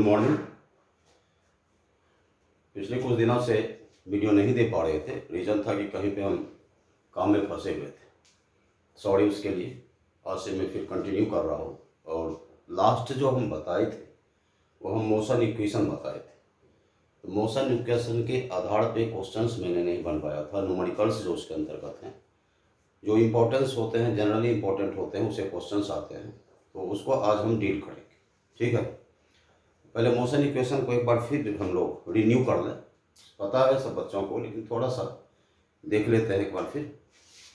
Morning. पिछले कुछ दिनों से वीडियो नहीं दे पा रहे थे, रीज़न था कि कहीं पे हम काम में फंसे हुए थे। सॉरी उसके लिए। आज से मैं फिर कंटिन्यू कर रहा हूँ। और लास्ट जो हम बताए थे वो हम मोशन इक्वेशन बताए थे। तो मोशन इक्वेशन के आधार पे क्वेश्चंस मैंने नहीं बन पाया था, न्यूमेरिकल्स जो उसके अंतर्गत हैं, जो इम्पोर्टेंस होते हैं, जनरली इम्पोर्टेंट होते हैं, उसे क्वेश्चंस आते हैं, तो उसको आज हम डील करेंगे। ठीक है, पहले मोशन इक्वेशन को एक बार फिर हम लोग रिन्यू कर लें। पता है सब बच्चों को, लेकिन थोड़ा सा देख लेते हैं एक बार फिर।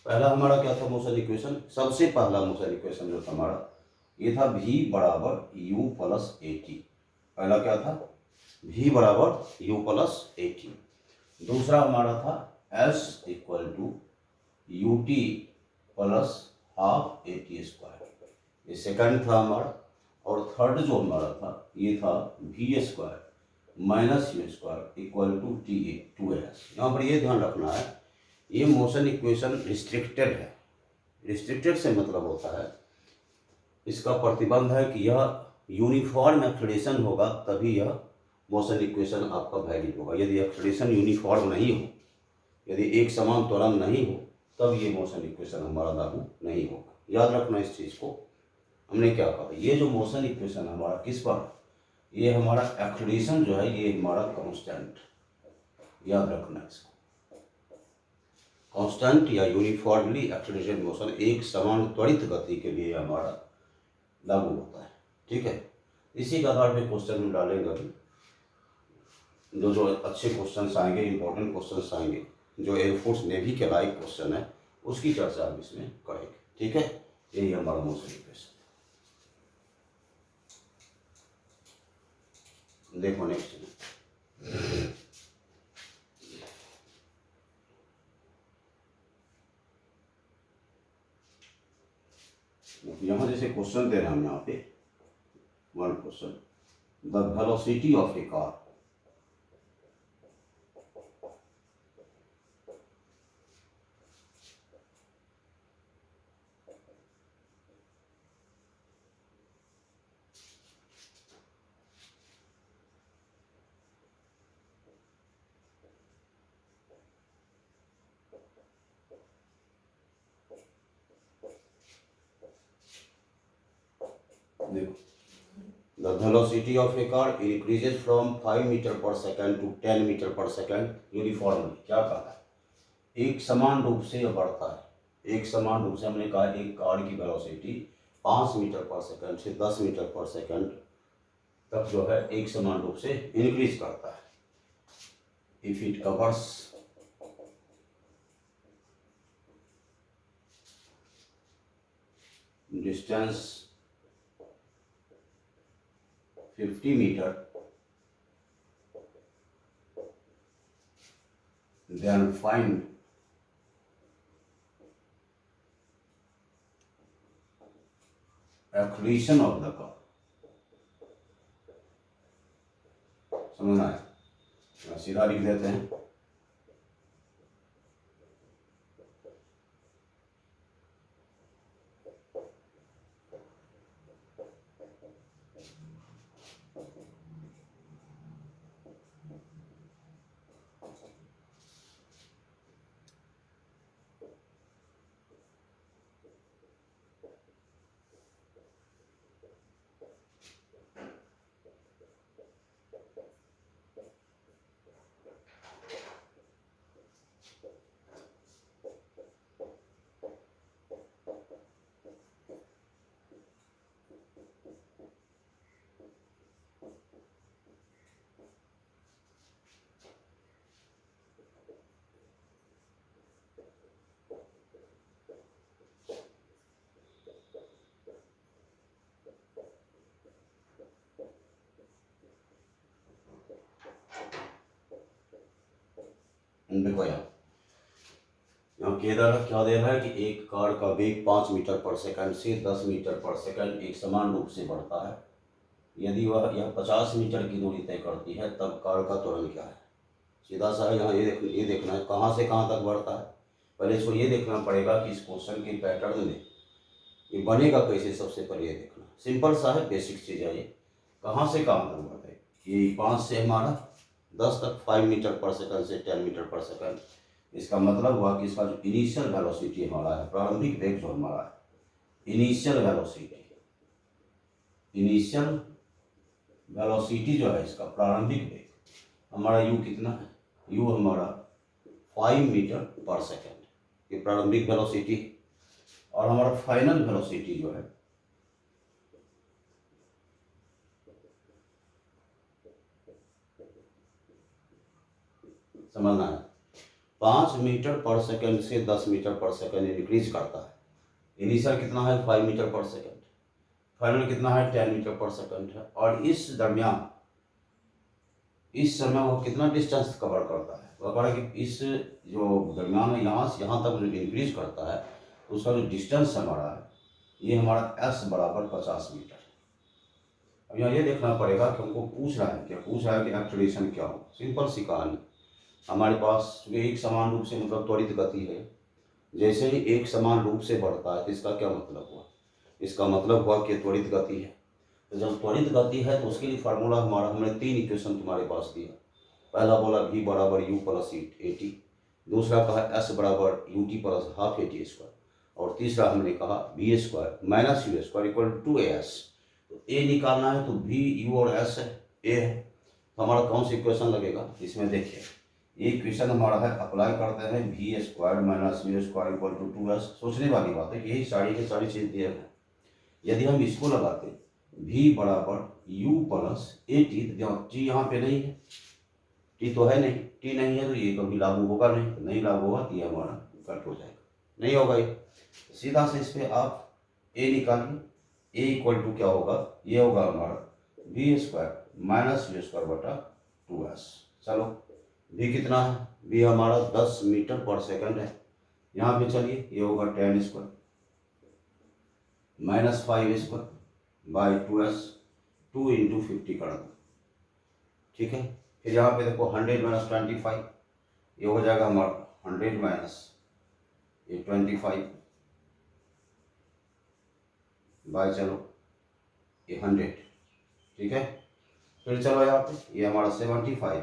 पहला हमारा क्या था मोशन इक्वेशन? सबसे पहला मोशन इक्वेशन जो था हमारा ये था v बराबर u प्लस ए टी। पहला क्या था? v बराबर u प्लस ए टी। दूसरा हमारा था s equal to u t plus half a t square. ये सेकंड था हमारा। और थर्ड जो हमारा था ये था v square minus u square equal to t a two s. यहाँ पर ये ध्यान रखना है, ये मोशन इक्वेशन रिस्ट्रिक्टेड है। रिस्ट्रिक्टेड से मतलब होता है, इसका प्रतिबंध है कि यह यूनिफॉर्म एक्सलेशन होगा तभी यह मोशन इक्वेशन आपका वैलिड होगा। यदि एक्सलेशन यूनिफॉर्म नहीं हो, यदि एक समान त्वरण नहीं हो, तब ये मोशन इक्वेशन हमारा लागू नहीं होगा। याद रखना इस चीज़ को। हमने क्या कहा, ये जो मोशन इक्वेशन हमारा किस पर, ये हमारा एक्सलेशन जो है ये हमारा कांस्टेंट, याद रखना इसको। कांस्टेंट या यूनिफॉर्मली एक्सलेटेड मोशन, एक समान त्वरित गति के लिए हमारा लागू होता है। ठीक है, इसी के आधार पे क्वेश्चन हम डालेंगे अभी। जो अच्छे क्वेश्चन आएंगे, इंपॉर्टेंट क्वेश्चन आएंगे, जो एयरफोर्स नेवी के लायक क्वेश्चन है, उसकी चर्चा हम इसमें करेंगे। ठीक है, यही हमारा मोशन इक्वेशन। देखो नेक्स्ट, यहाँ जैसे क्वेश्चन दे रहे हैं हम यहाँ पे one question, the velocity of a car देखो, the velocity of a car increases from 5 metre per second to 10 metre per second uniformly. क्या कहा है? एक समान रूप से यह बढ़ता है। एक समान रूप से हमने कहा एक कार की वेलोसिटी 5 मीटर पर सेकंड से 10 मीटर पर सेकंड तक जो है एक समान रूप से इंक्रीज करता है। If it covers distance 50 metre, then find acceleration of the car। समझना है, सीधा लिख देते हैं। देखो यहाँ क्या दे रहा है कि एक कार का वेग 5 मीटर पर सेकंड से 10 मीटर पर सेकंड एक समान रूप से बढ़ता है। यदि वह यह 50 मीटर की दूरी तय करती है तब कार का त्वरण क्या है। सीधा सा यहाँ ये देखना है कहाँ से कहाँ तक बढ़ता है। पहले इसको ये देखना पड़ेगा कि इस क्वेश्चन के पैटर्न में ये बनेगा कैसे। सबसे पहले ये देखना सिंपल सा है, बेसिक चीज़ है ये। कहाँ से काम करवा है, ये 5 से हमारा 10 तक 5 मीटर पर सेकंड से 10 मीटर पर सेकंड। इसका मतलब हुआ कि इसका जो इनिशियल वेलोसिटी हमारा है, प्रारंभिक वेग जो हमारा है, इनिशियल वेलोसिटी जो है इसका प्रारंभिक वेग हमारा u कितना है, u हमारा 5 मीटर पर सेकंड, ये प्रारंभिक वेलोसिटी। और हमारा फाइनल वेलोसिटी जो है समझना है, 5 मीटर पर सेकंड से 10 मीटर पर सेकंड इंक्रीज करता है। इनिशियल कितना है 5 मीटर पर सेकंड, फाइनल कितना है 10 मीटर पर सेकंड है। और इस दरमियान इस समय वो कितना डिस्टेंस कवर करता है, वह कह रहा है कि इस जो दरमियान है यहाँ से यहाँ तक जो इंक्रीज करता है उसका जो डिस्टेंस हमारा है ये हमारा s बराबर 50 मीटर। अब यहाँ ये देखना पड़ेगा कि हमको पूछ रहा है क्या, पूछ रहा है कि एक्सेलरेशन क्या हो। सिंपल सी कहानी, हमारे पास चूँकि एक समान रूप से मतलब त्वरित गति है, जैसे ही एक समान रूप से बढ़ता है तो इसका क्या मतलब हुआ, इसका मतलब हुआ कि त्वरित गति है। तो जब त्वरित गति है तो उसके लिए फार्मूला हमारा, हमने 3 इक्वेशन तुम्हारे पास दिया। पहला बोला v बराबर u प्लस ए टी, दूसरा कहा s बराबर u t plus half a t square, और तीसरा हमने कहा v square minus u square equal to a s. तो a निकालना है तो v u और s है, a है, तो हमारा कौन सा इक्वेशन लगेगा इसमें देखिए, ये इक्वेशन हमारा है, अप्लाई करते हैं v square minus u square equal to 2s। सोचने वाली बात है कि यही सारी की सारी चीज़ दिए हैं। यदि हम इसको लगाते v बराबर u plus A T, T यहाँ पे नहीं है, टी तो है नहीं, टी नहीं है तो ये कभी लागू होगा नहीं, तो नहीं लागू होगा तो ये हमारा कट हो जाएगा, नहीं होगा ये। सीधा से इस पर आप a निकालिए, a इक्वल टू क्या होगा, ये होगा हमारा v square minus u square बटा 2s। चलो v कितना है, v हमारा 10 मीटर पर सेकंड है, यहाँ पे चलिए ये होगा 10 square minus 5 square by 2s, 2 into 50 कर दो, ठीक है। फिर यहाँ पे देखो 100 माइनस 25, ये हो जाएगा हमारा 100 माइनस ये 25 बाय चलो ये 100, ठीक है। फिर चलो यहाँ पे ये हमारा 75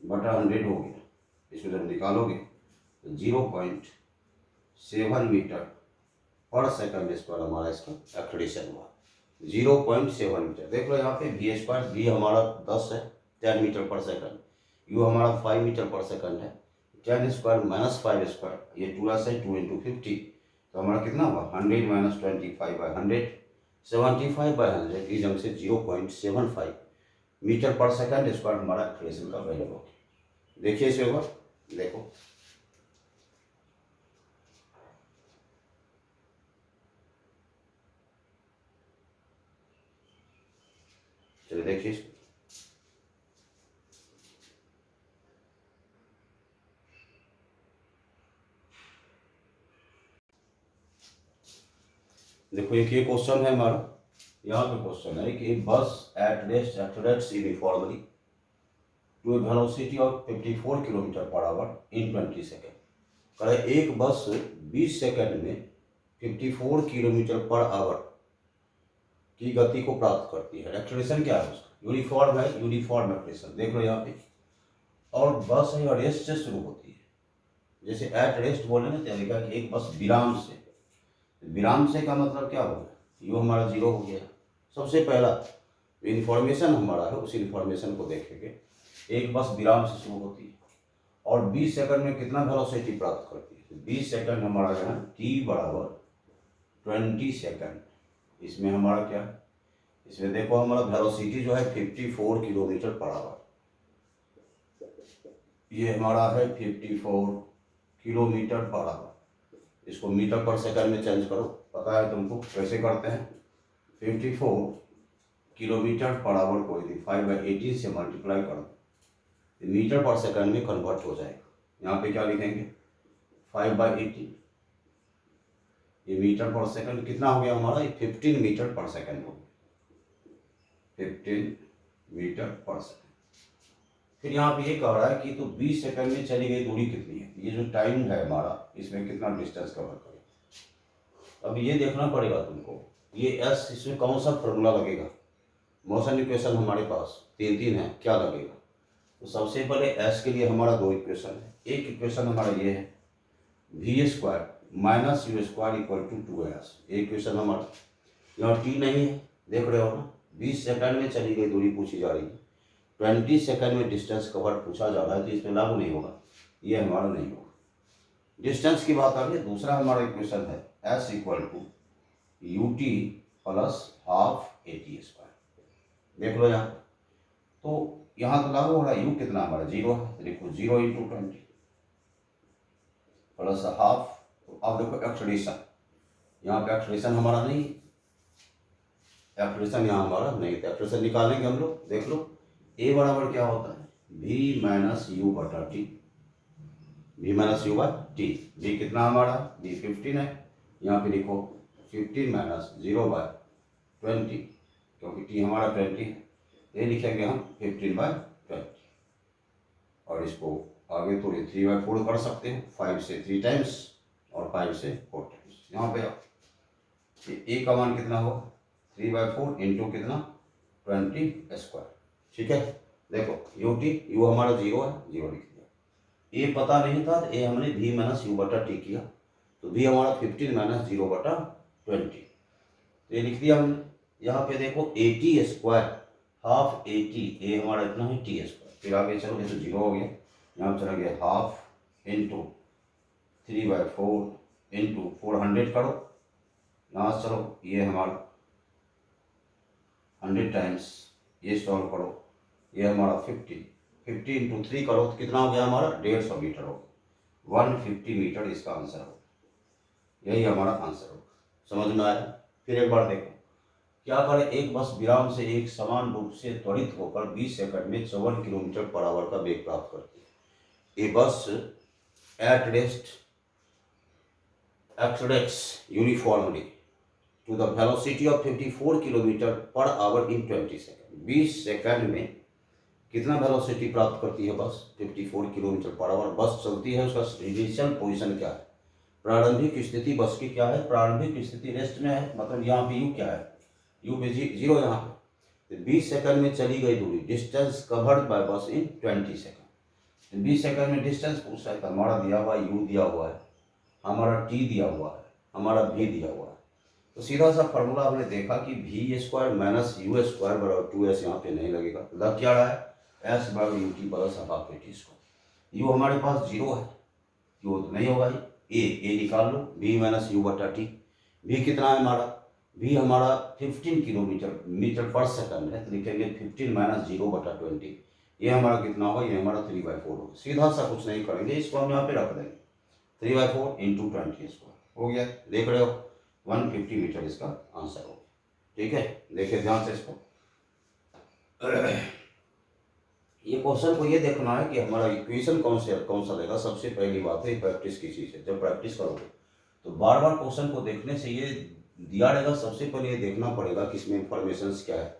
बटा 100 हो गया, इसको जब निकालोगे तो 0.7 मीटर पर सेकंड स्क्वायर हमारा इसका एक्सेलरेशन हुआ, 0.7 मीटर। देख लो यहाँ पे v स्क्वायर, v हमारा 10 है 10 मीटर पर सेकंड, u हमारा 5 मीटर पर सेकंड है, 10 स्क्वायर माइनस 5 स्क्वायर, ये 2s है 2 इंटू 50, तो हमारा कितना हुआ 100 माइनस 25 बाई 100, 75 बाई 100 की जंग से 0.75 मीटर पर सेकंड स्क्वायर हमारा एक्सेलरेशन का वैल्यू होगा। देखिए इसे होगा, देखो चलिए देखिए इसको, देखो एक ये क्वेश्चन है हमारा, यहाँ पे क्वेश्चन है कि bus at rest accelerates uniformly to a velocity of 54 kilometre per hour in 20 second. कह एक बस 20 सेकेंड में 54 किलोमीटर पर आवर की गति को प्राप्त करती है। एक्सेलरेशन क्या है उसका, यूनिफॉर्म है, यूनिफॉर्म एक्सेलरेशन देख लो यहाँ पे। और बस है और रेस्ट से शुरू होती है, जैसे एट रेस्ट बोले ना तरीका कि एक बस विराम से, विराम से का मतलब क्या होगा, यू हमारा 0 हो गया। सबसे पहला इन्फॉर्मेशन हमारा है उस इन्फॉर्मेशन को देखेंगे। एक बस विराम से शुरू होती है और 20 सेकंड में कितना वेलोसिटी प्राप्त करती है, 20 सेकंड हमारा जो है t बराबर 20 सेकंड। इसमें हमारा क्या है, इसमें देखो हमारा वेलोसिटी जो है 54 किलोमीटर पर आवर, ये हमारा है 54 किलोमीटर पर आवर। इसको मीटर पर सेकंड में चेंज करो, पता है तुमको कैसे करते हैं, 54 किलोमीटर पर आवर को यदि 5/18 से मल्टीप्लाई करो मीटर पर सेकंड में कन्वर्ट हो जाएगा। यहाँ पे क्या लिखेंगे 5/18, ये मीटर पर सेकंड कितना हो गया हमारा, 15 मीटर पर सेकंड हो गया, 15 मीटर पर सेकंड। फिर यहाँ पे ये कह रहा है कि तो 20 सेकंड में चली गई दूरी कितनी है, ये जो टाइम है हमारा इसमें कितना डिस्टेंस कवर करेगा। अब ये देखना पड़ेगा तुमको, ये एस इसमें कौन सा फॉर्मूला लगेगा, मोशन इक्वेशन हमारे पास तीन तीन है, क्या लगेगा? तो सबसे पहले एस के लिए हमारा दो इक्वेशन है। एक इक्वेशन हमारा ये है v square minus u square equal to 2s, एक इक्वेशन हमारा। यहाँ टी नहीं है, देख रहे हो ना, 20 सेकंड में चली गई दूरी पूछी जा रही है, 20 सेकंड में डिस्टेंस कवर पूछा जा रहा है, तो इसमें लागू नहीं होगा, ये हमारा नहीं होगा। डिस्टेंस की बात आ रही है। दूसरा हमारा इक्वेशन है s equal to u t plus half a t square, देख लो यहाँ। तो यहाँ तो लागू हो रहा है, यू कितना हमारा 0 है, तो देखो 0 इंटू 20 प्लस हाफ। तो अब देखो एक्सलेशन, यहाँ पे एक्सलेशन हमारा नहीं, एक्सलेशन यहाँ हमारा नहीं, तो एक्सलेशन निकालेंगे हम लोग। देख लो ए बराबर क्या होता है, v माइनस यू बटा t, v minus u by t. v कितना हमारा, v 15 है, यहाँ पे देखो 15 माइनस 0/20, क्योंकि t हमारा 20 है, ये लिखेंगे हम 15/20। और इसको आगे तो ये 3/4 कर सकते हैं, 5 से 3 टाइम्स और 5 से 4 टाइम्स। यहाँ पे ए का मान कितना होगा, 3/4 इंटू कितना 20 स्क्वायर, ठीक है। देखो यू टी, यू हमारा 0 है, 0 लिख दिया। ए पता नहीं था, तो ए हमने v माइनस यू बटा टी किया, तो v हमारा 15 माइनस 0/20, तो ये लिख दिया हमने। यहाँ पे देखो a t square half a t, a हमारा इतना है टी स्क्वायर, फिर आगे चलो, ये तो 0 हो गया, यहाँ चला गया हाफ इंटू 3/4 इंटू 400 करो, यहाँ चलो ये हमारा 100 टाइम्स, ये सॉल्व करो, ये हमारा 50 इंटू 3 करो तो कितना हो गया हमारा 150 मीटर हो गया, 150 मीटर इसका आंसर हो, यही हमारा आंसर होगा। समझ में आया? फिर एक बार देखो क्या करें, एक बस विराम से एक समान रूप से त्वरित होकर 20 सेकंड में 54 किलोमीटर पर आवर का वेग प्राप्त करती है। ये bus at rest accelerates uniformly to the velocity of 54 kilometre per hour in 20 second. 20 second में कितना वेलोसिटी प्राप्त करती है बस, 54 किलोमीटर पर आवर बस चलती है। उसका इनिशियल पोजीशन क्या है, प्रारंभिक स्थिति बस की क्या है, प्रारंभिक स्थिति रेस्ट में है, मतलब यहाँ पे यू क्या है, यू पे 0 यहाँ पे। 20 सेकंड में चली गई दूरी, डिस्टेंस कवर्ड बाय बस इन 20 सेकंड। 20 सेकंड में डिस्टेंस पूछ रहा है, हमारा दिया हुआ यू दिया हुआ है, हमारा टी दिया हुआ है, हमारा भी दिया हुआ है। तो सीधा सा फॉर्मूला हमने देखा कि v square minus u square बराबर 2s, यहाँ पे नहीं लगेगा, लग क्या रहा है s बराबर you t plus half a t square. You हमारे पास 0 है, यू तो नहीं होगा, ए निकाल लो, v माइनस यू बटा टी। v कितना है हमारा, v हमारा 15 किलोमीटर मीटर पर सेकंड है, तो लिखेंगे 15 माइनस 0/20, ये हमारा कितना होगा, ये हमारा 3/4 होगा। सीधा सा कुछ नहीं करेंगे, इसको हम यहाँ पे रख देंगे, 3/4 इंटू 20 स्क्वायर हो गया, देख रहे हो 150 मीटर इसका आंसर हो गया, ठीक है। देखिए ध्यान से इसको, ये क्वेश्चन को ये देखना है कि हमारा इक्वेशन कौन सा लेगा। सबसे पहली बात है प्रैक्टिस की चीज़ है, जब प्रैक्टिस करोगे तो बार बार क्वेश्चन को देखने से ये दिया रहेगा, सबसे पहले ये देखना पड़ेगा कि इसमें इंफॉर्मेशंस क्या है,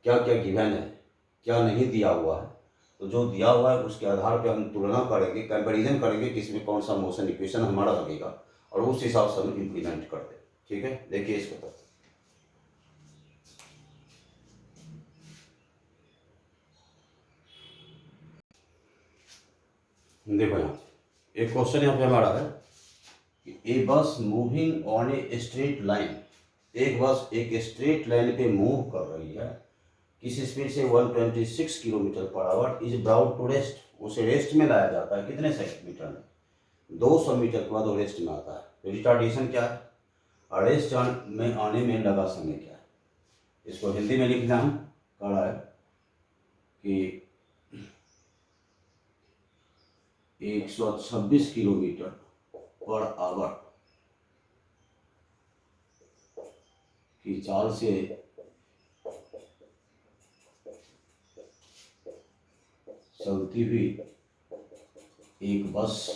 क्या क्या गिवन है, क्या नहीं दिया हुआ है। तो जो दिया हुआ है उसके आधार पर हम तुलना करेंगे, कंपेरिजन करेंगे कि इसमें कौन सा मोशन इक्वेशन हमारा लगेगा, और उस हिसाब से हम इम्प्लीमेंट करते हैं, ठीक है। देखिए इसको तो देखो यहाँ एक क्वेश्चन यहाँ पे हमारा है कि ए बस moving on a straight line, एक बस एक स्ट्रेट लाइन पे मूव कर रही है, किस स्पीड से 126 kilometre per hour, is brought to rest, उसे रेस्ट में लाया जाता है कितने मीटर में, 200 मीटर के बाद वो रेस्ट में आता है। रिटार्डेशन क्या है, रेस्ट में आने में लगा समय क्या है। इसको हिंदी में लिखना हम कहा है कि 126 किलोमीटर पर आवर की चाल से चलती हुई एक बस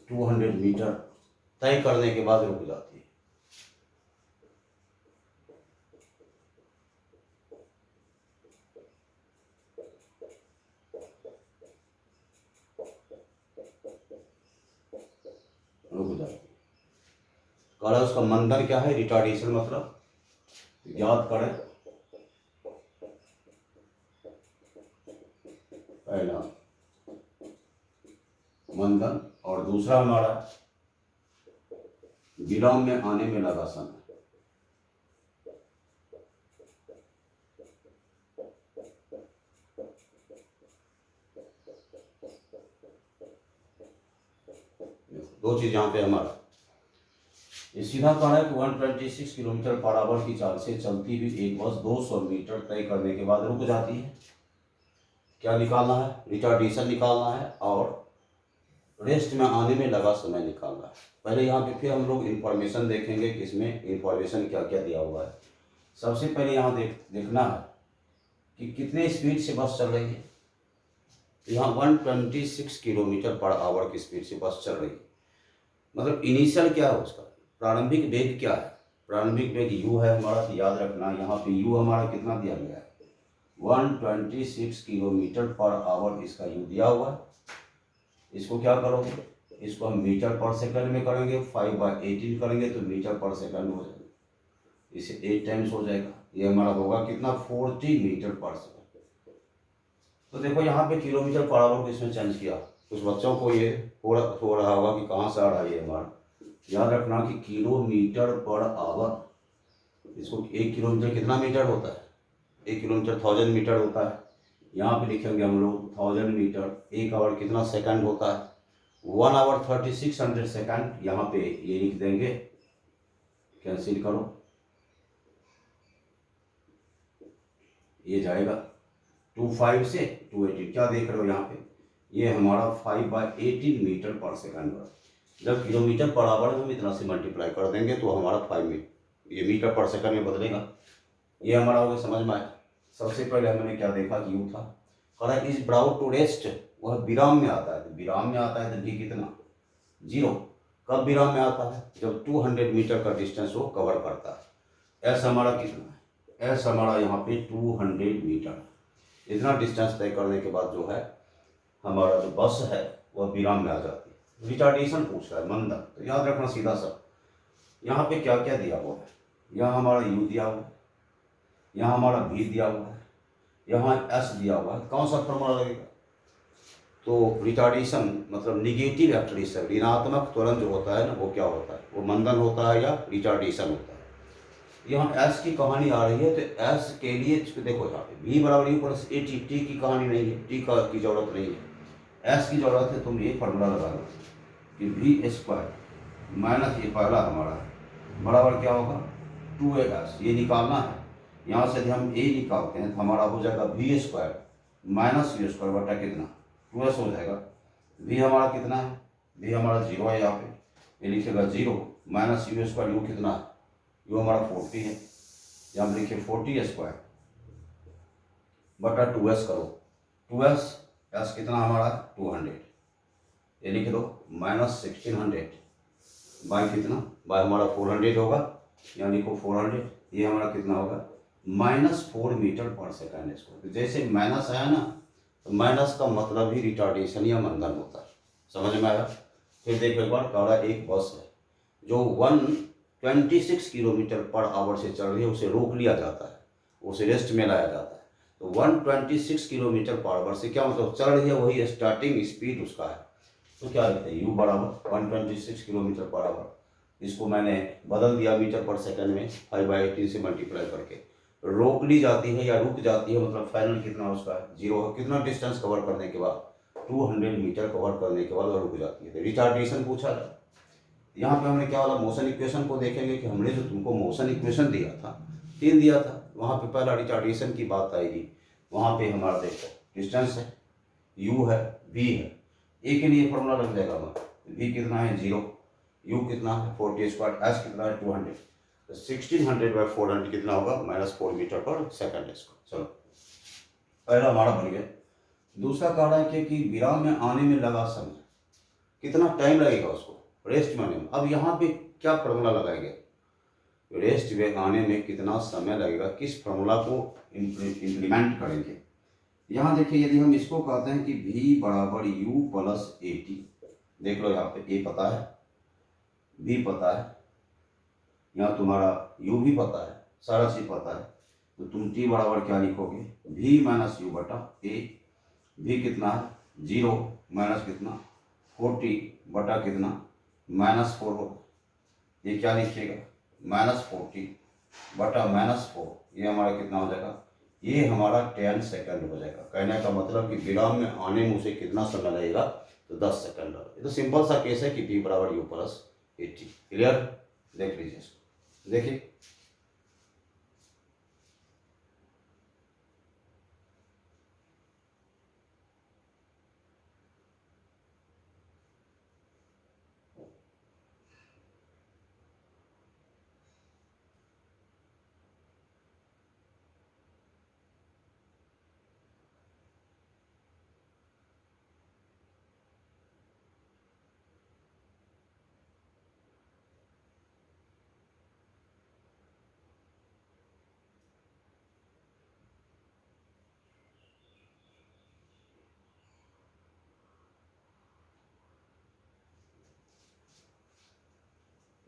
200 मीटर तय करने के बाद रुक जाती है। रुक जाती है, कह रहा है उसका मंदन क्या है, रिटार्डेशन मतलब याद करें। पहला मंदन और दूसरा हमारा विराम में आने में लगा समय। दो चीज यहाँ पे हमारा ये सीधा कहा है कि 126 किलोमीटर पर आवर की चाल से चलती हुई एक बस 200 मीटर तय करने के बाद रुक जाती है। क्या निकालना है, रिटार्डेशन निकालना है और रेस्ट में आने में लगा समय निकालना है। पहले यहाँ पे फिर हम लोग इंफॉर्मेशन देखेंगे कि इसमें इंफॉर्मेशन क्या क्या दिया हुआ है। सबसे पहले यहाँ देखना है कि कितने स्पीड से बस चल रही है। यहाँ 126 किलोमीटर पर आवर की स्पीड से बस चल रही है। मतलब इनिशियल क्या है उसका, प्रारंभिक वेग क्या है, प्रारंभिक वेग u है हमारा। तो याद रखना यहाँ पे u हमारा कितना दिया गया है, 126 किलोमीटर पर आवर इसका u दिया हुआ है। इसको क्या करोगे, इसको हम मीटर पर सेकंड में करेंगे, 5/18 करेंगे तो मीटर पर सेकंड हो जाएगा, इसे 8 टाइम्स हो जाएगा। ये हमारा होगा कितना, 40 मीटर पर सेकंड। तो देखो यहाँ पे किलोमीटर पर आवर को इसमें चेंज किया। कुछ बच्चों को ये हो रहा होगा कि कहाँ से आ रहा है ये हमारा। याद रखना कि किलोमीटर पर आवर, इसको 1 किलोमीटर कितना मीटर होता है, 1 किलोमीटर 1000 मीटर होता है। यहाँ पे लिखेंगे हम लोग 1000 मीटर। 1 आवर कितना सेकंड होता है, 1 आवर 3600 सेकंड। यहाँ पे ये लिख देंगे, कैंसिल करो, ये जाएगा 25 से 280। क्या देख रहे हो यहाँ पे, ये हमारा 5/18 मीटर पर सेकंड है। जब किलोमीटर पर आवर हम इतना से मल्टीप्लाई कर देंगे तो हमारा 5 ये मीटर पर सेकंड में बदलेगा। ये हमारा हो गया, समझ में आया। सबसे पहले हमने क्या देखा कि यू था, कह इज ब्राउट टू रेस्ट, वह विराम में आता है। तो विराम में आता है तो भी कितना, 0। कब विराम में आता है, जब 200 मीटर का डिस्टेंस वो कवर करता है। एस हमारा कितना है, एस हमारा यहाँ पे 200 मीटर। इतना डिस्टेंस तय करने के बाद जो है हमारा जो बस है वह विराम में आ जाती है। रिटार्डेशन पूछ रहा है, मंदन। तो याद रखना सीधा सा, यहाँ पे क्या क्या दिया हुआ है, यहाँ हमारा u दिया हुआ है, यहाँ हमारा v दिया हुआ है, यहाँ s दिया हुआ है। कौन सा फॉर्मूला लगेगा, तो रिटार्डेशन मतलब निगेटिव एक्सलेशन, ऋणात्मक त्वरण जो होता है ना, वो क्या होता है, वो मंदन होता है या रिटार्डेशन होता है। यहाँ s की कहानी आ रही है तो s के लिए देखो यहाँ पे v बराबर u plus A T. t की कहानी नहीं है, t की जरूरत नहीं है, s की जरूरत है। तुम ये फॉर्मूला लगा लो कि v² माइनस ये पहला हमारा बराबर क्या होगा 2as। ये निकालना है, यहाँ से यदि हम a निकालते हैं तो हमारा हो जाएगा v² माइनस u² बटा कितना 2s हो जाएगा। v हमारा कितना है, v हमारा 0 है। यहाँ पे ये लिखेगा 0 माइनस u², u कितना है, u हमारा 40 है। यहाँ पे लिखिए 40² बटा 2s करो, 2s s कितना हमारा 200, ये लिख दो माइनस 1600 बाई कितना, बाई हमारा 400 होगा। यहाँ लिखो 400, ये हमारा कितना होगा -4 मीटर पर सेकंड। इसको जैसे माइनस आया ना, तो माइनस का मतलब ही रिटार्डेशन या मंदन होता है। समझ में आया। फिर देखो एक बार, कह एक बस है जो 126 किलोमीटर पर आवर से चल रही है, उसे रोक लिया जाता है, उसे रेस्ट में लाया जाता है। तो 126 किलोमीटर पर आवर से क्या मतलब, चल रही है, वही स्टार्टिंग स्पीड उसका है। तो क्या लिखते हैं, u बराबर 126 किलोमीटर पर आवर। इसको मैंने बदल दिया मीटर पर सेकंड में, 5/18 से मल्टीप्लाई करके। रोक ली जाती है या रुक जाती है, मतलब फाइनल कितना उसका 0 है। कितना डिस्टेंस कवर करने के बाद, 200 मीटर कवर करने के बाद वह रुक जाती है। तो रिटार्डेशन पूछा जाए। यहाँ पे हमने क्या वाला मोशन इक्वेशन को देखेंगे कि हमने जो तुमको मोशन इक्वेशन दिया था, 3 दिया था, वहाँ पे पहला रिटार्डेशन की बात आएगी। वहाँ पे हमारा देखो डिस्टेंस है, u है, v है, a के लिए फॉर्मूला लग जाएगा हमारा। v कितना है 0, u कितना है 40², s कितना है 200। तो 1600/400 कितना होगा -4 मीटर पर सेकंड। इसको चलो पहला हमारा बन गया। दूसरा कह रहा है कि विराम में आने में लगा समय, कितना टाइम लगेगा उसको रेस्ट में आने में। अब यहाँ पे क्या फॉर्मूला लगाएंगे, रेस्ट में आने में कितना समय लगेगा, किस फॉर्मूला को इम्प्लीमेंट करेंगे। यहाँ देखिए, यदि हम इसको कहते हैं कि v बराबर u प्लस 80, देख लो यहाँ पे a पता है, b पता है, यहाँ तुम्हारा u भी पता है, सारा चीज पता है, तो तुम t बराबर क्या लिखोगे, v माइनस यू बटा a। v कितना है, 0 माइनस कितना 40 बटा कितना -4 होगा। ये क्या लिखिएगा, -40 बटा -4, ये हमारा कितना हो जाएगा, ये हमारा 10 सेकंड हो जाएगा। कहने का मतलब कि विराम में आने में उसे कितना समय लगेगा, तो 10 सेकंड लगेगा। ये तो सिंपल सा केस है कि p बराबर u प्लस 80। क्लियर, देख लीजिए इसको, देखिए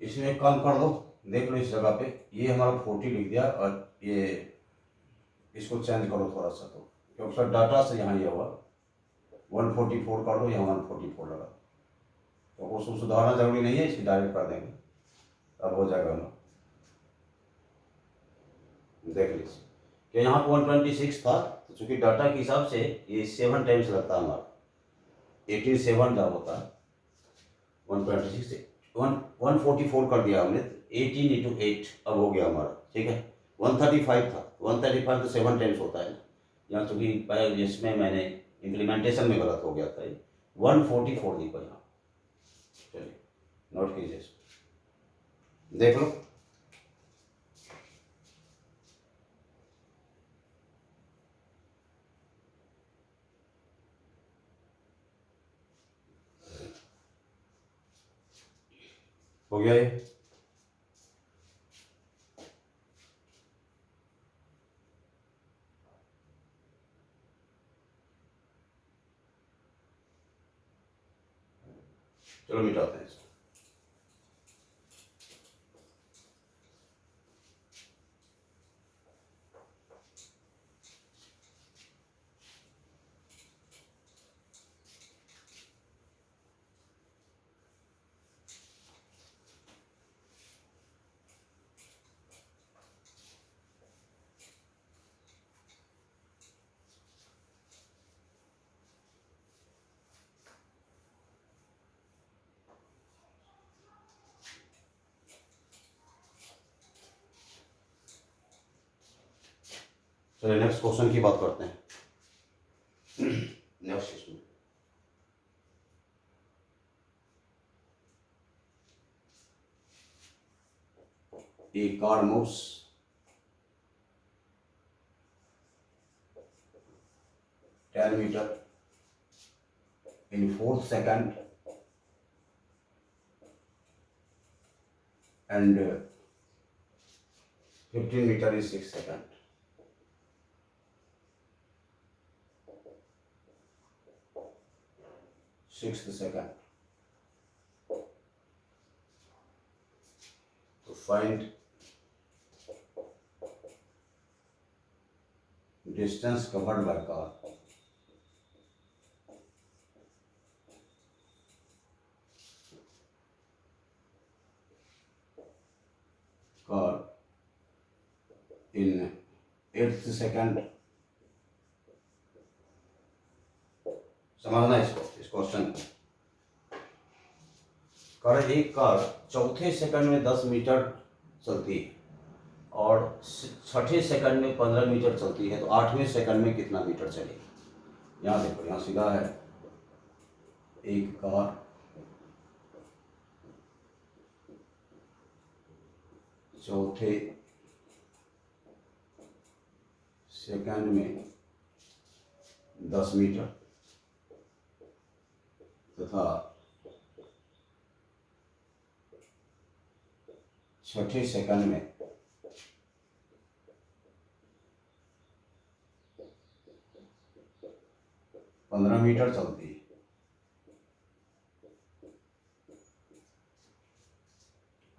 इसमें एक काम कर दो, देख लो इस जगह पे ये हमारा 40 लिख दिया, और ये इसको चेंज करो थोड़ा सा, तो क्योंकि सर डाटा से यहाँ ये हुआ 144 कर दो, यहाँ 144 लगा, तो उसको सुधारना जरूरी नहीं है, इसकी डायरेक्ट कर देंगे, अब हो जाएगा ना। देख लीजिए कि यहाँ पर 126 था, तो चूंकि डाटा के हिसाब से ये 7 टाइम्स लगता है हमारा, 87 जब होता है 126 से 144 कर दिया हमने, 18 इंटू 8 अब हो गया हमारा, ठीक है। 135 था, 135 तो 7 टाइम्स होता है, यहाँ चूँकि जिसमें मैंने इम्प्लीमेंटेशन में गलत हो गया था, 144 लिखो यहाँ, चलिए नोट कीजिए इसको, देख लो। हो गया ये, चलो मिटाते हैं इसको। चलिए नेक्स्ट क्वेश्चन की बात करते हैं। नेक्स्ट इसमें a car moves ten meter in 4 second and 15 meter in 6 second. Sixth second. To find distance covered by car. Car in 8th second. समझना इसको, इस क्वेश्चन को। कार एक कार चौथे सेकंड में 10 मीटर चलती है और छठे सेकंड में 15 मीटर चलती है, तो 8वें सेकंड में कितना मीटर चलेगी। यहाँ देखो, यहाँ सीधा है, एक कार चौथे सेकंड में 10 मीटर तथा छठे सेकंड में 15 मीटर चलती है।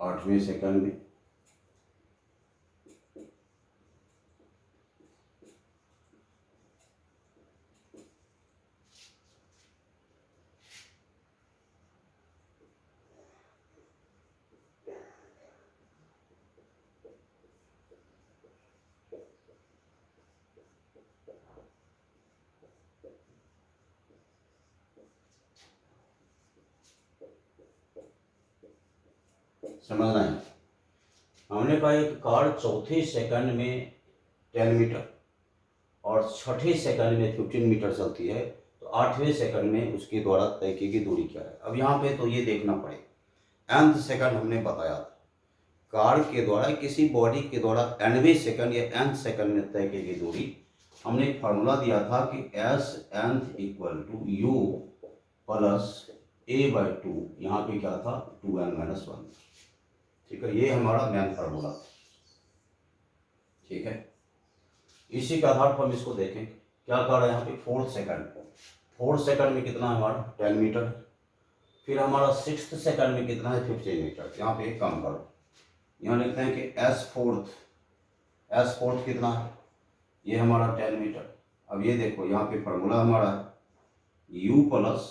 आठवें सेकंड में समझना है। हमने कहा एक कार चौथे सेकंड में 10 मीटर और छठे सेकंड में 15 मीटर चलती है, तो 8वें सेकंड में उसके द्वारा तय की गई दूरी क्या है। अब यहाँ पे तो ये देखना पड़ेगा, nth सेकंड हमने बताया था, कार के द्वारा किसी बॉडी के द्वारा nवें सेकंड या nth सेकंड में तय की गई दूरी, हमने एक फार्मूला दिया था कि s nth equal to u plus a/2, यहाँ पे क्या था 2n-1। ठीक है, ये हमारा मेन फार्मूला था। ठीक है, इसी के आधार पर हम इसको देखें क्या कर रहा है यहाँ पे। फोर्थ सेकंड में कितना है हमारा 10 मीटर, फिर हमारा सिक्स्थ सेकंड में कितना है 15 मीटर। यहाँ पे कम करो, यहाँ लिखते हैं कि एस फोर्थ कितना है, ये हमारा 10 मीटर। अब ये देखो यहाँ पे फार्मूला हमारा है u plus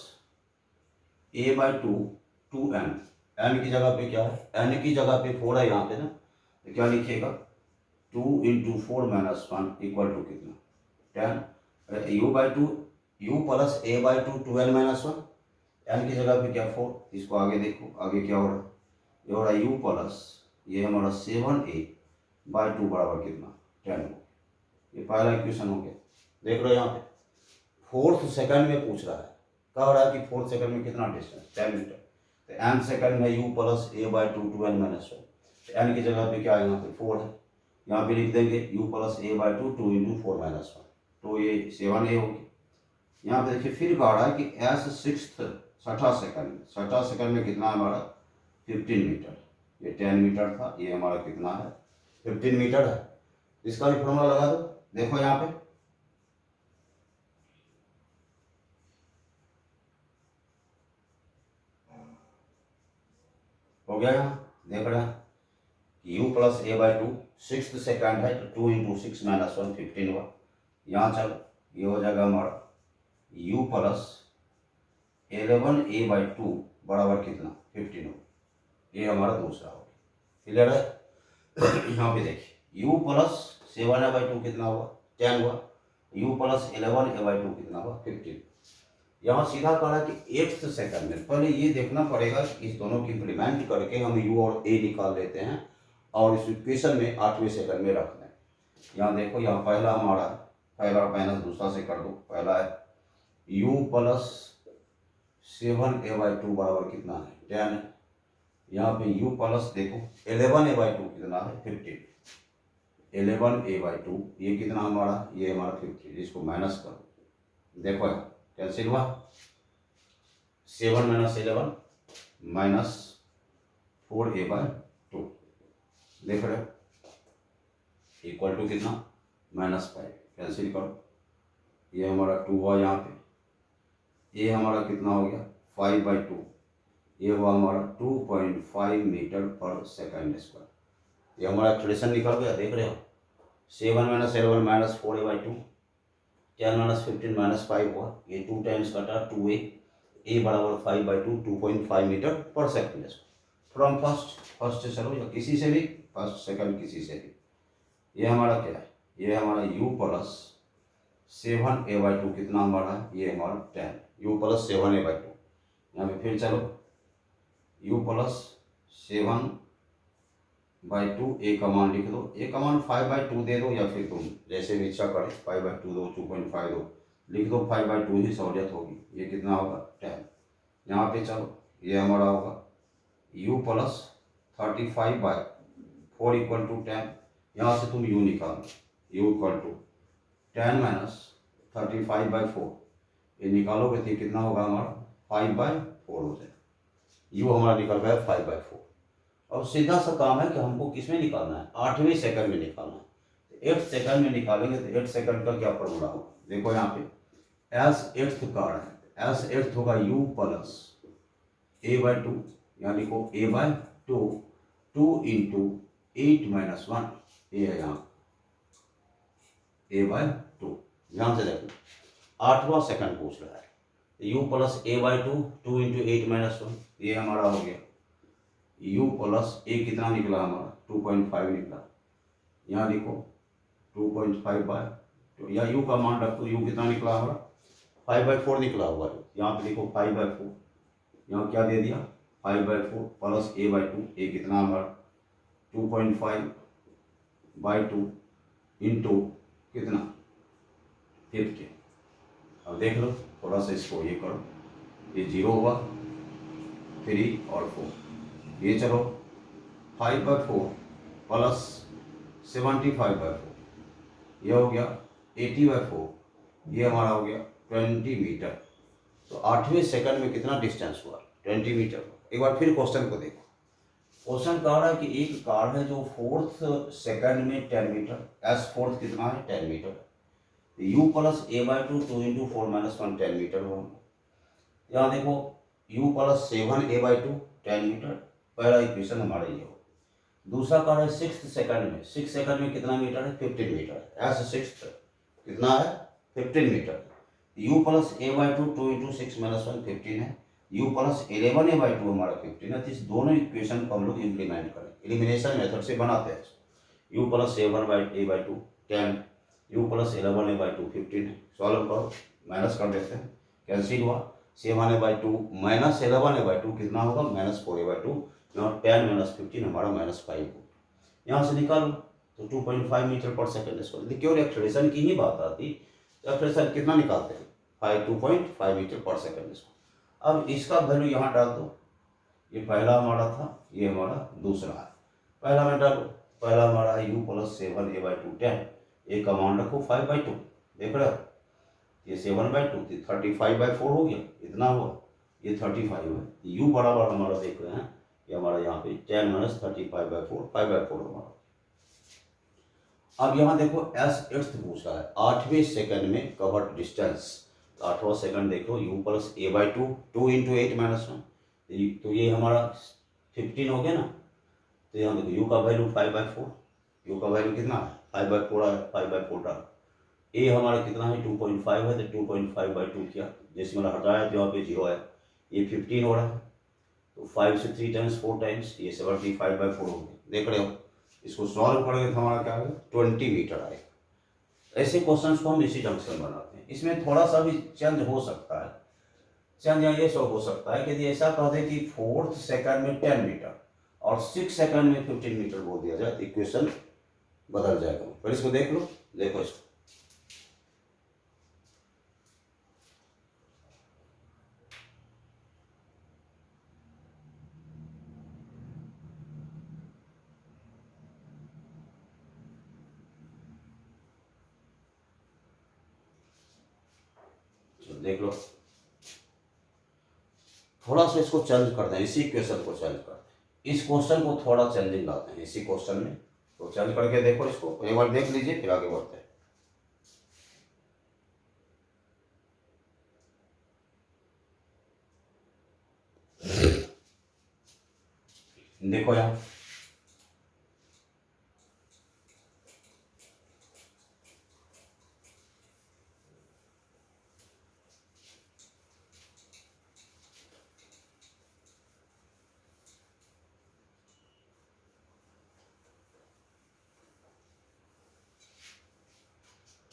a/2 2n, n की जगह पे क्या है, n की जगह पे 4 है यहाँ पे ना, तो क्या लिखिएगा 2 × 4-1 इक्वल टू कितना 10, u plus a/2 2n-1, n की जगह पे क्या 4। इसको आगे देखो, आगे क्या हो रहा है, ये हो रहा है u प्लस ये हमारा 7a/2 बराबर कितना 10 हो। ये पहला इक्वेशन हो गया। देख रहे हो यहाँ पे फोर्थ सेकंड में पूछ रहा है, कह रहा है कि फोर्थ सेकंड में कितना डिस्टेंस 10 मीटर, तो n सेकंड में u प्लस a/2 2n-1, तो n की जगह पे क्या है यहाँ पे 4 है, यहाँ पे लिख देंगे u प्लस a/2 2 × 4-1, तो ये 7a होगी। यहाँ पे देखिए फिर कह रहा है कि s छठा सेकंड में कितना है हमारा 15 मीटर, ये 10 मीटर था, ये हमारा कितना है 15 मीटर है। इसका भी फॉर्मूला लगा दो, देखो यहाँ पे हो गया। यहाँ देख रहे हैं u plus a/2 sixth second है, तो 2 × 6-1 15 हुआ। यहाँ चलो ये हो जाएगा हमारा u प्लस 11a/2 बराबर कितना 15 हो, ये हमारा दूसरा हो गया। क्लियर है। यहाँ पे देखिए u प्लस 7a/2 कितना हुआ 10 हुआ, u प्लस 11a/2 कितना हुआ 15। यहाँ सीधा कहा कि 8th सेकंड में, पहले ये देखना पड़ेगा कि इस दोनों की इम्प्लीमेंट करके हम u और a निकाल लेते हैं और इस इक्वेशन में 8वें सेकंड में रख दें। यहाँ देखो, यहाँ पहला हमारा पहला माइनस दूसरा से कर दो, पहला है u प्लस 7a/2 बराबर कितना है 10 है। यहाँ पे u प्लस देखो 11a/2 कितना है 15, 11a/2 ये कितना हमारा, ये हमारा 15, इसको माइनस करो, देखो कैंसिल हुआ, 7 - 11 माइनस 4a/2, देख रहे हो इक्वल टू कितना -5, कैंसिल करो, ये हमारा 2 हुआ, यहाँ पे ये हमारा कितना हो गया 5/2, ये हुआ हमारा 2.5 मीटर पर सेकंड स्क्वायर। ये हमारा एक्सप्रेशन निकल गया, देख रहे हो 7 - 11 माइनस 4a/2, 10 - 15 -5 हुआ, ये 2 टाइम्स कटा 2a, a बराबर 5/2 2.5 metre per second square. From first से चलो या किसी से भी, फर्स्ट सेकंड किसी से भी, ये हमारा क्या है, ये हमारा u प्लस 7a/2 कितना हमारा है, ये हमारा 10, u प्लस 7a/2। यहाँ पे फिर चलो u प्लस 7/2 a का मान लिख दो, a का मान 5/2 दे दो या फिर तुम जैसे भी इच्छा करें 5/2 दो 2.5 दो, लिख दो 5/2 ही सहूलियत होगी। ये कितना होगा 10। यहाँ पे चलो ये हमारा होगा u प्लस 35/4 इक्वल टू 10। यहाँ से तुम u निकालो, u इक्वल टू 10 माइनस 35/4, ये निकालोगे तो कितना होगा हमारा 5/4 हो जाएगा। u हमारा निकल गया 5/4। अब सीधा सा काम है कि हमको किस में निकालना है, 8वें सेकंड में निकालना है। 8th सेकंड में निकालेंगे तो 8th सेकंड का क्या फॉर्मूला होगा, देखो यहाँ पे एस 8th का है, एस 8th होगा u प्लस a/2, यहाँ लिखो a/2 2 × 8-1, ये है यहाँ a/2। ध्यान से देखो 8वां सेकंड पूछ रहा है, u प्लस a/2 2 × 8-1, ये हमारा हो गया u प्लस a कितना निकला हमारा 2.5 निकला, यहाँ लिखो 2.5/2, या u का मान रखो, u कितना निकला हमारा 5/4 निकला हुआ है, यहाँ पे लिखो 5/4, यहाँ क्या दे दिया 5/4 प्लस a/2, ए कितना हमारा 2.5/2 इंटू कितना 50। अब देख लो थोड़ा सा इसको ये करो, ये 0 हुआ, 3 और 4, ये चलो 5/4 प्लस 75/4, ये हो गया 80/4, ये हमारा हो गया 20 मीटर। तो 8वें सेकंड में कितना डिस्टेंस हुआ 20 मीटर। एक बार फिर क्वेश्चन को देखो, क्वेश्चन कह रहा है कि एक कार है जो 4th सेकंड में 10 मीटर, एस फोर्थ कितना है 10 metre, u plus a/2 2 into 4 - 1 10 metre हुआ। यहाँ देखो u प्लस 7a/2 10 मीटर, पहला इक्वेशन हमारा ये हो। दूसरा कह रहा है 6th सेकंड में, 6 सेकंड में कितना मीटर है 15 मीटर, एस 6th कितना है 15 metre. u plus a/2 2 into 6 - 1 15 है, u प्लस 11a/2 हमारा 15 है। तो इस दोनों इक्वेशन को हम लोग इम्प्लीमेंट करें, एलिमिनेशन मेथड से बनाते हैं। u प्लस 7a/2 10, u प्लस 11a/2 15 है। सॉल्व करो, माइनस कर देते हैं, कैंसिल हुआ। 7a/2 माइनस 11a/2 कितना होगा -4a/2, यहाँ 10 - 15 हमारा -5 हो। यहाँ से निकालो तो 2.5 मीटर पर सेकंड स्क्वायर। देखिए एक्सेलरेशन की ही बात आती, एक्सेलरेशन कितना निकालते हैं 2.5 मीटर पर सेकंड स्क्वायर। अब इसका वैल्यू यहाँ डाल दो, ये पहला हमारा था, ये हमारा दूसरा है। पहला में डालो, पहला हमारा है u प्लस 7a/2 10, एक कमांड रखो 5/2, देख रहे हो ये 7/2 35/4 हो गया, इतना हुआ, ये 35 है। u बराबर हमारा देख रहे हैं ये हमारा यहाँ पे 10 - 35/4 5/4 हमारा। अब यहाँ देखो एस 8th पूछ रहा है 8वें सेकंड में कवर्ड डिस्टेंस। तो 8वां सेकंड देखो u प्लस a/2 2 इंटू 8 - 1, तो ये हमारा 15 हो गया ना। तो यहाँ देखो u का वैल्यू 5/4, u का वैल्यू कितना है 5/4 है, 5/4 डाल। a हमारा कितना है 2.5 है, तो 2.5/2 किया, जिसमें हटाया तो यहाँ पे 0 है, ये 15 हो रहा है। तो 5 से 3 टाइम्स 4 टाइम्स, ये 75/4 हो गया। देख रहे हो, इसको सॉल्व करेंगे तो हमारा क्या आएगा 20 मीटर आएगा। ऐसे क्वेश्चंस को हम इसी ढंग से बनाते हैं। इसमें थोड़ा सा भी चेंज हो सकता है, चेंज यहाँ ये सब हो सकता है कि यदि ऐसा कह दे कि 4th सेकंड में 10 मीटर और 6 सेकंड में 15 मीटर बोल दिया जाए तो इक्वेशन बदल जाएगा। पर इसको देख लो, देखो इसको, देख लो, थोड़ा सा इसको चेंज करते हैं, इसी क्वेश्चन को चेंज करते हैं, इस क्वेश्चन को थोड़ा चेंजिंग लाते हैं इसी क्वेश्चन में। तो चेंज करके देखो इसको, एक बार देख लीजिए फिर आगे बढ़ते हैं। देखो यहाँ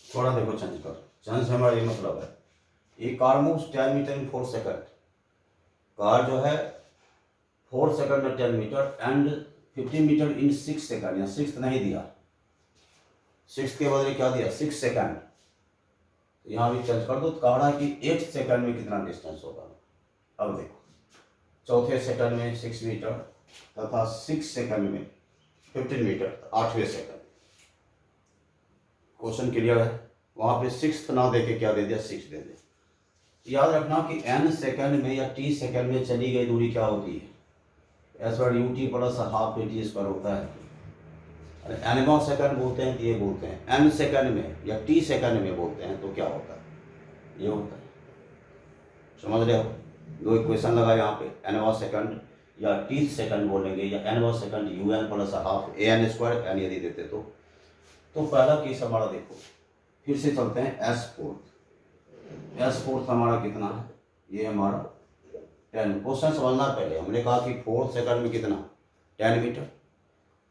थोड़ा देखो चेंज कर, चेंज से हमारा ये मतलब है, ये car moves 10 metre in 4 second, car जो है 4 सेकंड में 10 metre and 15 metre in 6 second, यहाँ 6th नहीं दिया, 6th के बदले क्या दिया 6 सेकंड। तो यहाँ भी चेंज कर दो, तो कह रहा है कि 8th सेकंड में कितना डिस्टेंस होगा। अब देखो चौथे सेकंड में 6 मीटर तथा 6 सेकंड में 15 मीटर, 8वें सेकंड। क्वेश्चन क्लियर है, वहाँ पे 6th ना देके क्या दे दिया 6 दे दिया। याद रखना कि n सेकंड में या t सेकंड में चली गई दूरी क्या होती है S word ut plus half at square होता है। अरे nवां सेकंड बोलते हैं तो ये बोलते हैं, n सेकंड में या t सेकंड में बोलते हैं तो क्या होता है ये होता है। समझ रहे हो, दो इक्वेशन लगा यहाँ पे, nवां सेकंड या t सेकंड बोलेंगे या nवां second un plus half an square n यदि देते तो पहला केस हमारा देखो, फिर से चलते हैं एस फोर्थ हमारा कितना है, ये हमारा 10। क्वेश्चन समझना पहले, हमने कहा कि 4th सेकंड में कितना 10 मीटर,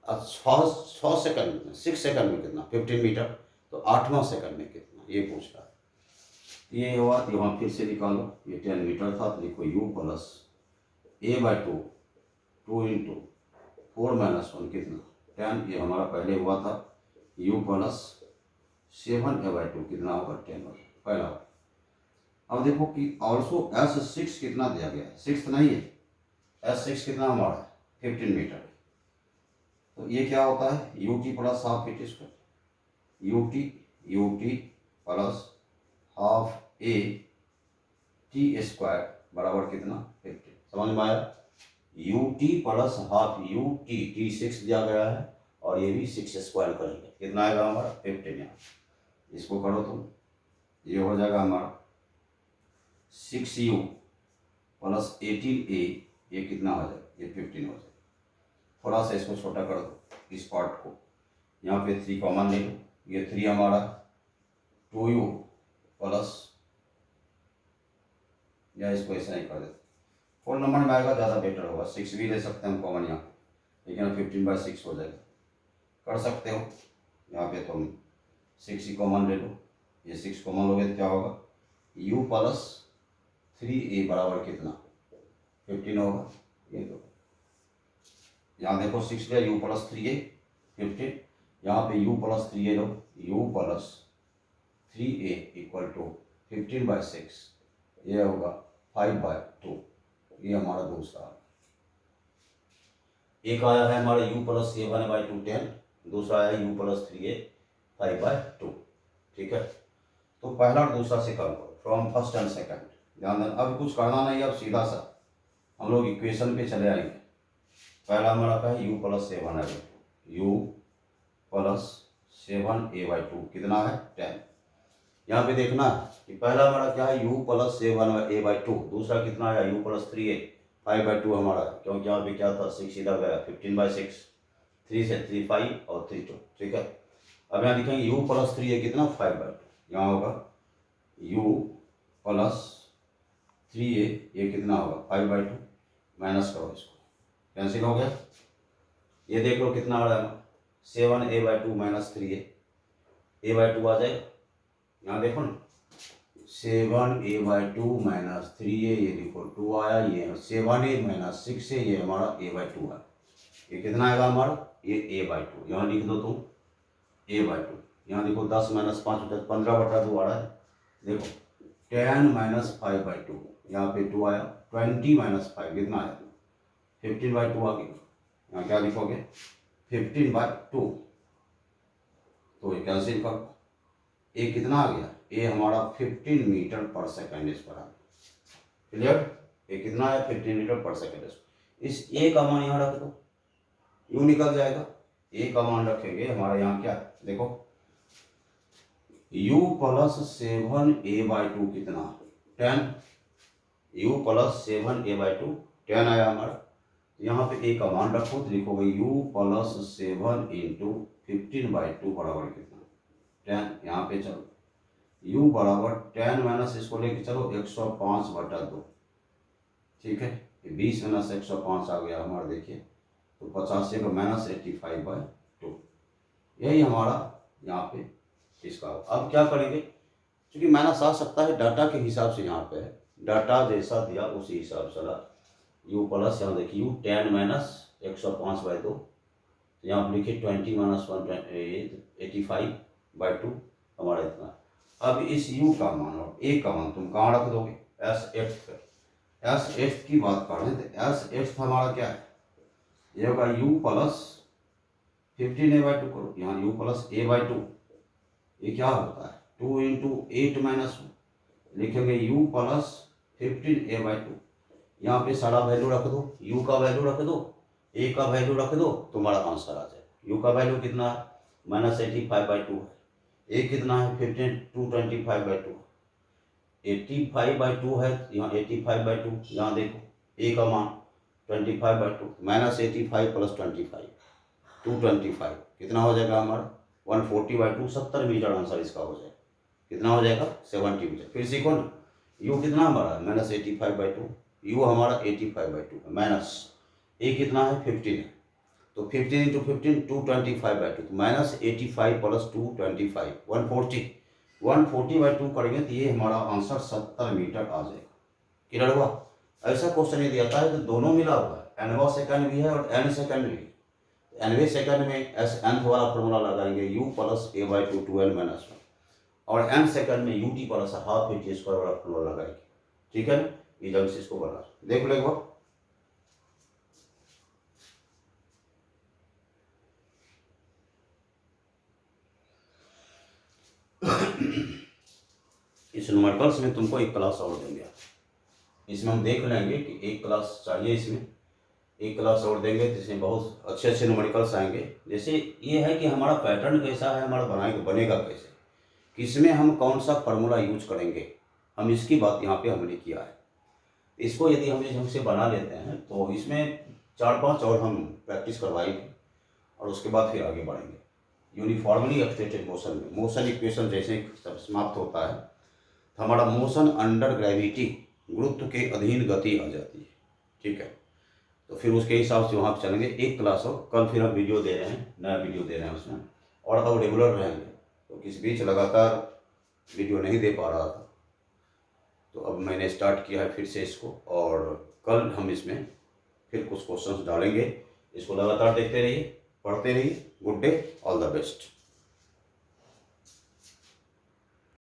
और 6 सेकंड में 6 सेकंड में कितना 15 मीटर, तो 8वां सेकंड में कितना ये पूछ रहा है। ये हुआ, यहाँ फिर से निकालो, ये 10 मीटर था तो देखो u प्लस a/2 2 × 4 - 1 कितना 10, ये हमारा पहले हुआ था u प्लस 7a/2 कितना होगा 10 होगा पहला। अब देखो कि ऑल्सो S6 कितना दिया गया है, 6 नहीं है, S6 कितना हमारा 15 मीटर। तो ये क्या होता है ut plus half T square, ut plus half a T square बराबर कितना 15। समझ में आया, ut plus half ut, T 6 दिया गया है और ये भी 6 स्क्वायर करेंगे, कितना आएगा हमारा 15। यहाँ इसको करो तुम, ये हो जाएगा हमारा 6u प्लस 18a, ये कितना हो जाएगा, ये 15 हो जाएगा। थोड़ा सा इसको छोटा कर दो इस पार्ट को, यहाँ पे 3 कॉमन ले लो, ये 3 हमारा 2u प्लस, या इसको ऐसा ही कर देते 4 नंबर में आएगा, ज़्यादा बेटर होगा। 6 भी ले सकते हैं हम कॉमन यहाँ, लेकिन 15/6 हो जाएगा, कर सकते हो। यहाँ पे तुम 6 ही कॉमन ले लो, ये 6 कॉमन लोगे तो क्या होगा u प्लस 3a बराबर कितना 15 होगा। ये दो यहाँ देखो 6 लिया, u प्लस 3a 15, यहाँ पे u प्लस 3a लो, u plus 3a equal to 15/6, ये होगा 5/2। ये हमारा दूसरा, एक आया है हमारा u प्लस 7/2 10, दूसरा आया u प्लस 3a 5/2। ठीक है, तो पहला और दूसरा से करो फ्रॉम फर्स्ट एंड सेकंड, ध्यान देना। अब कुछ करना नहीं, अब सीधा सा हम लोग इक्वेशन पे चले आएंगे। पहला हमारा का है u प्लस 7a/2, u प्लस 7a/2 कितना है 10। यहाँ पे देखना है कि पहला हमारा क्या है u प्लस 7a/2, दूसरा कितना है u प्लस 3a 5/2 हमारा, क्योंकि यहाँ पे क्या था 6 इधर गया 15/6, 3 से 3 5 और 3 2। ठीक है, अब यहाँ लिखेंगे u प्लस 3a कितना 5/2, यहाँ होगा u प्लस 3a ये कितना होगा 5/2, माइनस करो इसको, कैंसिल हो गया। ये देख लो कितना आ रहा है 7a/2 माइनस 3a, a/2 आ जाएगा। यहाँ देखो ना 7a/2 माइनस 3a, ये देखो 2 आया, ये 7a माइनस 6a, ये हमारा a/2 है। ये कितना आएगा हमारा ये a/2, यहाँ लिख दो तुम a/2। यहाँ देखो 10 माइनस 5 15/2 आ रहा है। देखो 10 माइनस 5/2, यहाँ पे 2 आया, 20 माइनस 5 कितना आया 15/2 आ गया। यहाँ क्या लिखोगे 15/2, तो ये कैंसिल करो, ए कितना आ गया, ए हमारा 15 मीटर पर सेकेंड इस पर आ गया। क्लियर, ए कितना है 15 मीटर पर सेकेंड। इस ए का मान यहाँ रख दो, यू निकल जाएगा। ए का मान रखेंगे हमारा यहाँ क्या देखो u प्लस 7a/2 कितना 10, u प्लस 7a/2 10 आया हमारा। यहाँ पे a का मान रखो तो लिखोगे u प्लस 7 इंटू 15/2 बराबर कितना 10। यहाँ पे चलो u बराबर 10 माइनस इसको लेके चलो 105/2। ठीक है, 20 माइनस 105 आ गया हमारा, देखिए तो 85 का माइनस 85/2, यही हमारा यहाँ पे इसका। अब क्या करेंगे, क्योंकि माइनस आ सकता है डाटा के हिसाब से, यहाँ पे है डाटा जैसा दिया उसी हिसाब से u प्लस, यहाँ देखिए u 10 माइनस 105/2, तो यहाँ पे लिखिए 20 माइनस 85/2 हमारा इतना। अब इस u का मान और a का मान तुम कहाँ रख दोगे S8 की बात कर रहे हैं, तो S8 हमारा क्या है, ये होगा u प्लस 15a/2 करो, यहाँ u प्लस a/2, ये क्या होता है 2 इंटू 8 माइनस 1, लिखेंगे u प्लस 15a/2। यहाँ पे सारा वैल्यू रख दो, u का वैल्यू रख दो, a का वैल्यू रख दो, तुम्हारा आंसर आ जाएगा। u का वैल्यू कितना है माइनस 85/2 है, a कितना है 225/2, 85/2 है, यहाँ 85/2, यहाँ देखो a का मान 25/2 माइनस 85 प्लस 25 225 कितना हो जाएगा हमारा 140/2, 70 मीटर आंसर इसका हो जाएगा। कितना हो जाएगा 70 मीटर। फिर सीखो ना u कितना हमारा माइनस 85/2, u हमारा 85/2 माइनस a कितना है 15 है, तो 15 इंटू 15 225/2, माइनस 85 प्लस 225 140/2 करेंगे तो ये हमारा आंसर 70 मीटर आ जाएगा। क्लियर हुआ। ऐसा क्वेश्चन यदि आता है तो दोनों मिला हुआ है, nवां सेकंड भी है और n सेकंड भी है। nवें सेकंड में s nth वाला फॉर्मूला लगाएंगे u plus a by 2 2n minus 1, और n सेकंड में ut plus half a t square वाला फॉर्मूला लगाएंगे। ठीक है ना, ये जल्द से इसको बना देख लो एक बार। इस न्यूमेरिकल्स में तुमको एक क्लास और देंगे, इसमें हम देख लेंगे कि एक क्लास चाहिए, इसमें एक क्लास और देंगे जिसमें बहुत अच्छे अच्छे न्यूमेरिकल्स आएंगे। जैसे ये है कि हमारा पैटर्न कैसा है, हमारा बनेगा कैसे, किसमें हम कौन सा फार्मूला यूज करेंगे, हम इसकी बात यहाँ पे हमने किया है। इसको यदि हम इस ढंग से बना लेते हैं तो इसमें 4-5 और हम प्रैक्टिस करवाएंगे और उसके बाद फिर आगे बढ़ेंगे। यूनिफॉर्मली एक्सटेटेड मोशन में मोशन इक्वेशन जैसे ही समाप्त होता है तो हमारा मोशन अंडर ग्रेविटी, गुरुत्व के अधीन गति आ जाती है। ठीक है, तो फिर उसके हिसाब से वहाँ पर चलेंगे। एक क्लास हो, कल फिर हम वीडियो दे रहे हैं, नया वीडियो दे रहे हैं उसमें, और अब रेगुलर रहेंगे। तो किस बीच लगातार वीडियो नहीं दे पा रहा था, तो अब मैंने स्टार्ट किया है फिर से इसको, और कल हम इसमें फिर कुछ क्वेश्चंस डालेंगे। इसको लगातार देखते रहिए, पढ़ते रहिए। Good day, all the best.